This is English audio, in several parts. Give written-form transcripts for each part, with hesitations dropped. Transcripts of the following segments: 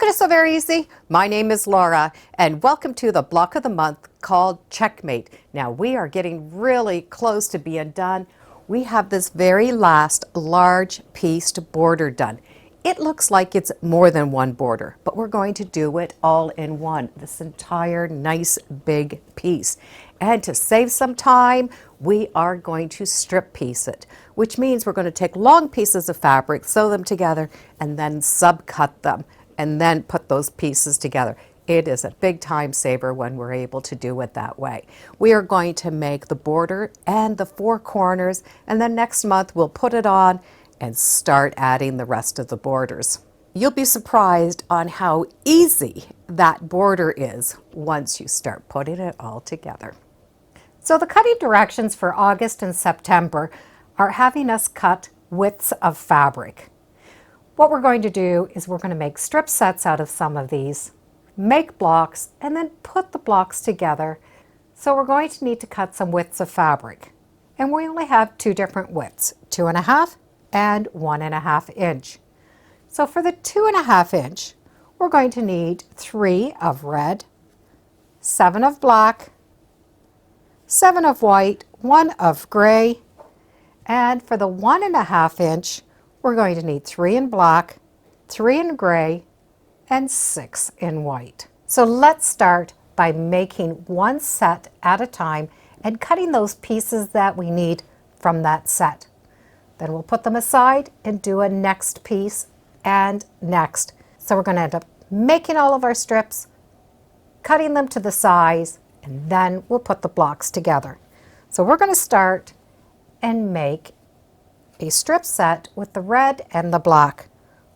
Look at it, so very easy. My name is Laura, and welcome to the block of the month called Checkmate. Now we are getting really close to being done. We have this very last large pieced border done. It looks like it's more than one border, but we're going to do it all in one, this entire nice big piece. And to save some time, we are going to strip piece it, which means we're going to take long pieces of fabric, sew them together, and then subcut them, and then put those pieces together. It is a big time saver when we're able to do it that way. We are going to make the border and the four corners, and then next month we'll put it on and start adding the rest of the borders. You'll be surprised on how easy that border is once you start putting it all together. So the cutting directions for August and September are having us cut widths of fabric. What we're going to do is we're going to make strip sets out of some of these, make blocks, and then put the blocks together. So we're going to need to cut some widths of fabric. And we only have two different widths, 2.5 and 1.5 inch. So for the 2.5 inch, we're going to need 3 of red, 7 of black, 7 of white, 1 of gray, and for the 1.5 inch, we're going to need 3 in black, 3 in gray, and 6 in white. So let's start by making one set at a time and cutting those pieces that we need from that set. Then we'll put them aside and do a next piece and next. So we're going to end up making all of our strips, cutting them to the size, and then we'll put the blocks together. So we're going to start and make a strip set with the red and the black.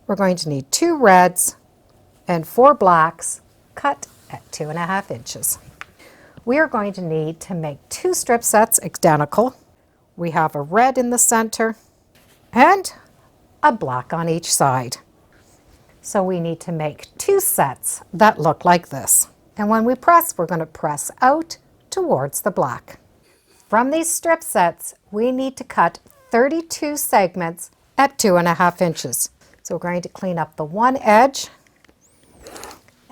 We're going to need 2 reds and 4 blacks cut at 2.5 inches. We are going to need to make 2 strip sets identical. We have a red in the center and a black on each side. So we need to make 2 sets that look like this. And when we press, we're going to press out towards the black. From these strip sets, we need to cut 32 segments at 2.5 inches. So we're going to clean up the one edge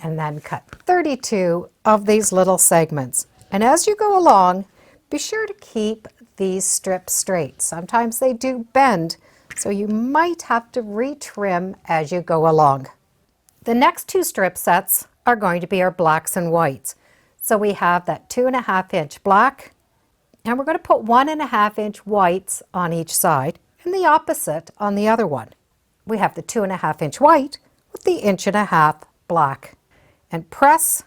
and then cut 32 of these little segments. And as you go along, be sure to keep these strips straight. Sometimes they do bend, so you might have to retrim as you go along. The next 2 strip sets are going to be our blacks and whites. So we have that 2.5 inch black, and we're going to put 1.5 inch whites on each side and the opposite on the other one. We have the 2.5 inch white with the 1.5 inch black, and press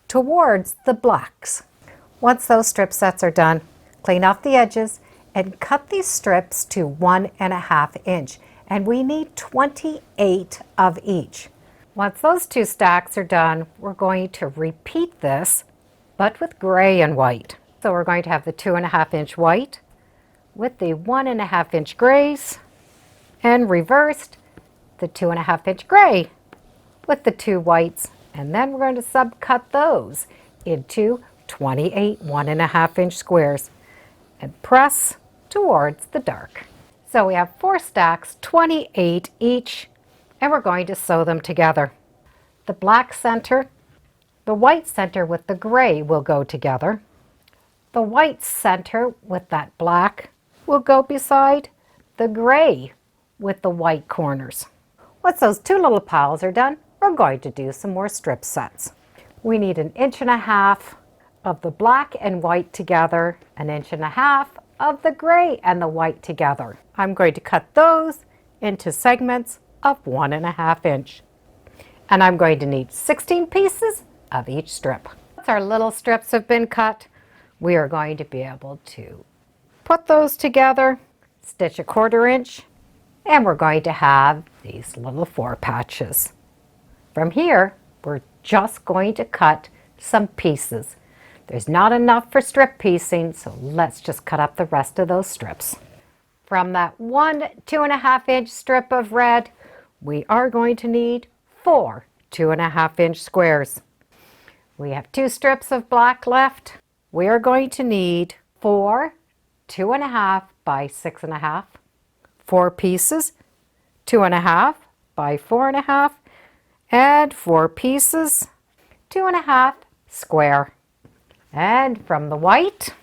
towards the blacks. Once those strip sets are done, clean off the edges and cut these strips to 1.5 inch, and we need 28 of each. Once those 2 stacks are done, we're going to repeat this, but with gray and white. So we're going to have the 2.5 inch white with the 1.5 inch grays, and reversed the 2.5 inch gray with the 2 whites, and then we're going to subcut those into 28 1.5 inch squares and press towards the dark. So we have 4 stacks, 28 each, and we're going to sew them together. The black center, the white center with the gray will go together. The white center with that black will go beside the gray with the white corners. Once those 2 little piles are done, we're going to do some more strip sets. We need 1.5 inches of the black and white together, 1.5 inches of the gray and the white together. I'm going to cut those into segments of 1.5 inch. And I'm going to need 16 pieces of each strip. Once our little strips have been cut, we are going to be able to put those together, stitch 1/4 inch, and we're going to have these little 4 patches. From here, we're just going to cut some pieces. There's not enough for strip piecing, so let's just cut up the rest of those strips. From that 1 2.5 inch strip of red, we are going to need 4 2.5 inch squares. We have 2 strips of black left. We are going to need 4 2.5 by 6.5, 4 pieces, 2.5 by 4.5, and 4 pieces, 2.5 square. And from the white,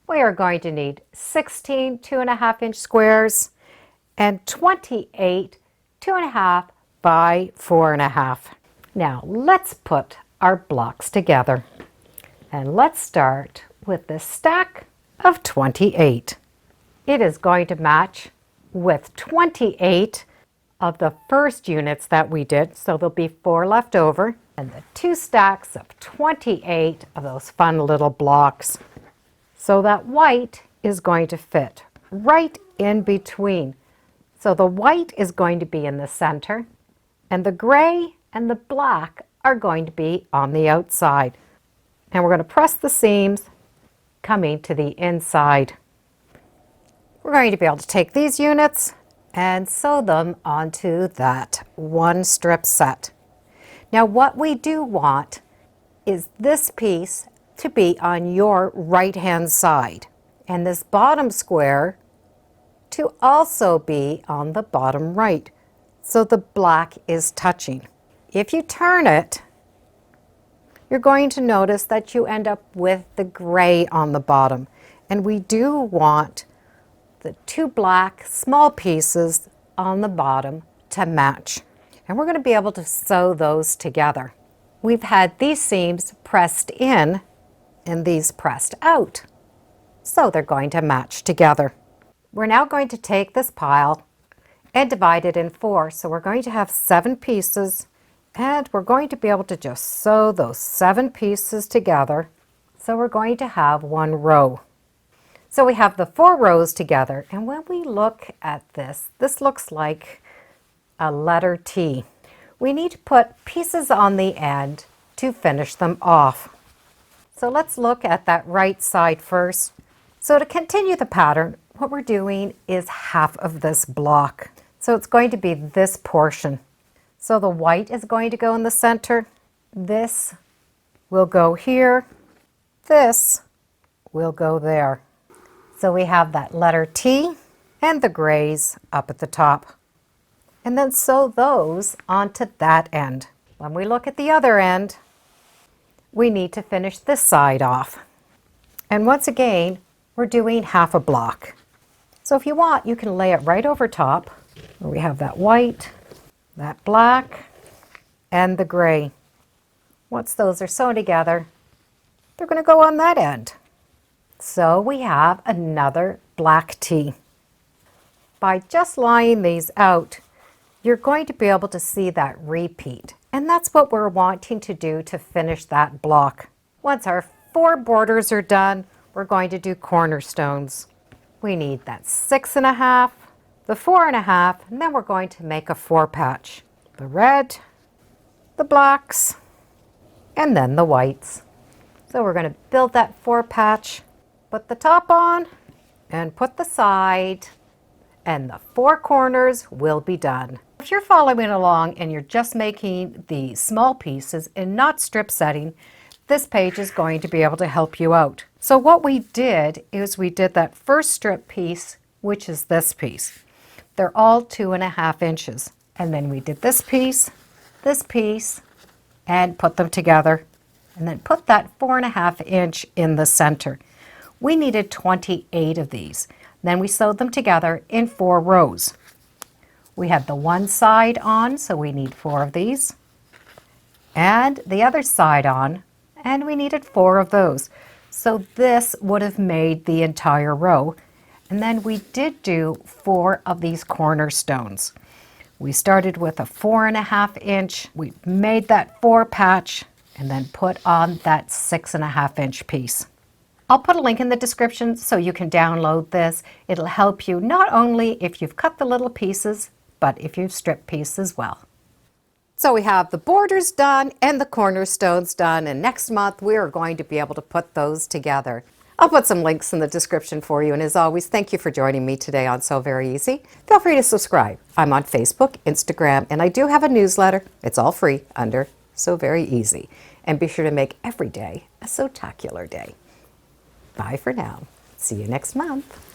we are going to need 16 2.5-inch squares and 28 2.5 by 4.5. Now let's put our blocks together. And let's start with this stack of 28. It is going to match with 28 of the first units that we did, so there'll be 4 left over, and the 2 stacks of 28 of those fun little blocks. So that white is going to fit right in between. So the white is going to be in the center, and the gray and the black are going to be on the outside. And we're going to press the seams coming to the inside. We're going to be able to take these units and sew them onto that 1 strip set. Now what we do want is this piece to be on your right hand side, and this bottom square to also be on the bottom right, so the black is touching. If you turn it, you're going to notice that you end up with the gray on the bottom, and we do want the 2 black small pieces on the bottom to match. And we're going to be able to sew those together. We've had these seams pressed in and these pressed out, so they're going to match together. We're now going to take this pile and divide it in 4. So we're going to have 7 pieces, and we're going to be able to just sew those 7 pieces together. So we're going to have 1 row. So we have the 4 rows together, and when we look at this, this looks like a letter T. We need to put pieces on the end to finish them off. So let's look at that right side first. So to continue the pattern, what we're doing is half of this block. So it's going to be this portion. So the white is going to go in the center. This will go here. This will go there. So we have that letter T and the grays up at the top. And then sew those onto that end. When we look at the other end, we need to finish this side off. And once again, we're doing half a block. So if you want, you can lay it right over top, where we have that white, that black, and the gray. Once those are sewn together, they're going to go on that end. So we have another black T. By just lying these out, you're going to be able to see that repeat. And that's what we're wanting to do to finish that block. Once our 4 borders are done, we're going to do cornerstones. We need that 6.5, the 4.5, and then we're going to make a 4 patch. The red, the blacks, and then the whites. So we're going to build that 4 patch, put the top on, and put the side, and the 4 corners will be done. If you're following along and you're just making the small pieces and not strip setting, this page is going to be able to help you out. So what we did is we did that first strip piece, which is this piece. They're all 2.5 inches. And then we did this piece, and put them together. And then put that 4.5 inch in the center. We needed 28 of these. Then we sewed them together in 4 rows. We had the one side on, so we need 4 of these. And the other side on, and we needed 4 of those. So this would have made the entire row. And then we did do 4 of these cornerstones. We started with a 4.5 inch. We made that 4 patch and then put on that 6.5 inch piece. I'll put a link in the description so you can download this. It'll help you not only if you've cut the little pieces, but if you've stripped pieces as well. So we have the borders done and the cornerstones done, and next month we are going to be able to put those together. I'll put some links in the description for you, and as always, thank you for joining me today on Sew Very Easy. Feel free to subscribe. I'm on Facebook, Instagram, and I do have a newsletter. It's all free under Sew Very Easy. And be sure to make every day a Sewtacular day. Bye for now. See you next month.